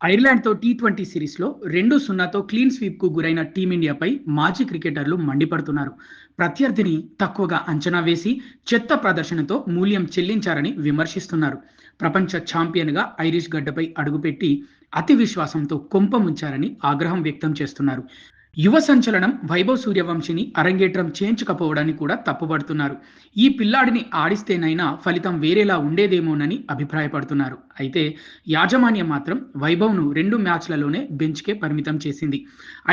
ఐర్లాండ్‌తో T20 సిరీస్‌లో 2-0తో clean స్వీప్‌కు గురైన టీమిండియాపై మాజీ క్రికెటర్లు మండిపడుతున్నారు. ప్రత్యర్థిని తక్కువగా అంచనా వేసి చెత్త ప్రదర్శనతో మూల్యం చెల్లించారని విమర్శిస్తున్నారు. ప్రపంచ ఛాంపియన్‌గా ఐరిష్ గడ్డపై అడుగుపెట్టి అతి విశ్వాసంతో కొంపముంచారని ఆగ్రహం వ్యక్తం చేస్తున్నారు. యువ సంచలనం వైభవ్ సూర్యవంశిని అరంగేట్రం చేయించకపోవడాన్ని కూడా తప్పుపడుతున్నారు. ఈ పిల్లాడిని ఆడిస్తేనైనా ఫలితం వేరేలా ఉండేదేమోనని అభిప్రాయపడుతున్నారు. అయితే యాజమాన్యం మాత్రం వైభవ్‌ను 2 మ్యాచ్‌లలోనే బెంచ్‌కే పరిమితం చేసింది.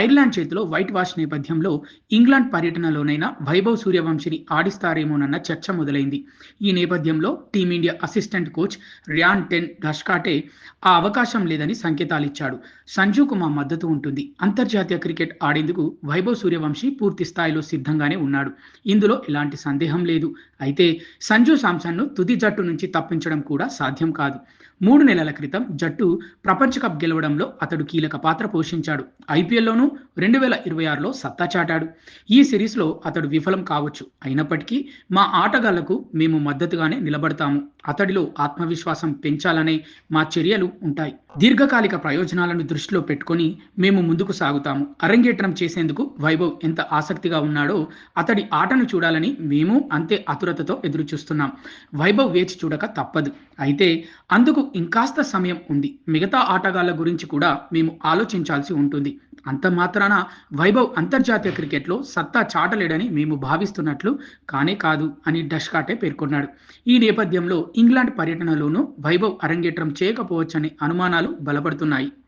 ఐర్లాండ్ చేతిలో వైట్ వాష్ నేపథ్యంలో ఇంగ్లాండ్ పర్యటనలోనైనా వైభవ్ సూర్యవంశిని ఆడిస్తారేమోనన్న చర్చ మొదలైంది. ఈ నేపథ్యంలో team India assistant coach Ryan ten Doeschate ఆ అవకాశం లేదని సంకేతాలిచ్చాడు. సంజుకు మా మద్దతు ఉంటుంది. అంతర్జాతీయ క్రికెట్ ఆడేందుకు వైభవ్ సూర్యవంశి పూర్తి స్థాయిలో సిద్ధంగానే ఉన్నాడు. ఇందులో ఎలాంటి సందేహం లేదు. అయితే సంజు శాంసన్‌ను తుది జట్టు నుంచి తప్పించడం కూడా సాధ్యం కాదు. 3 నెలల క్రితం జట్టు ప్రపంచ కప్ గెలవడంలో అతడు కీలక పాత్ర పోషించాడు. ఐపీఎల్‌లోనూ 2026లో సత్తా చాటాడు. ఈ సిరీస్‌లో అతడు విఫలం కావచ్చు. అయినప్పటికీ మా ఆటగాళ్లకు మేము మద్దతుగానే నిలబడతాము. అతడిలో ఆత్మవిశ్వాసం పెంచాలనే మా చర్యలు ఉంటాయి. దీర్ఘకాలిక ప్రయోజనాలను దృష్టిలో పెట్టుకొని మేము ముందుకు సాగుతాము. అరంగేట్రం చేసేందుకు వైభవ్ ఎంత ఆసక్తిగా ఉన్నాడో అతడి ఆటను చూడాలని మేము అంతే ఆతురతతో ఎదురుచూస్తున్నాం. వైభవ్ వేచి చూడక తప్పదు. అయితే అందుకు ఇంకాస్త సమయం ఉంది. మిగతా ఆటగాళ్ల గురించి కూడా మేము ఆలోచించాల్సి ఉంటుంది. అంత మాత్రాన వైభవ్ అంతర్జాతీయ క్రికెట్లో సత్తా చాటలేడని మేము భావిస్తున్నట్లు కానే కాదు అని డష్కాటే పేర్కొన్నాడు. ఈ నేపథ్యంలో ఇంగ్లాండ్ పర్యటనలోనూ వైభవ్ అరంగేట్రం చేయకపోవచ్చనే అనుమానాలు బలపడుతున్నాయి.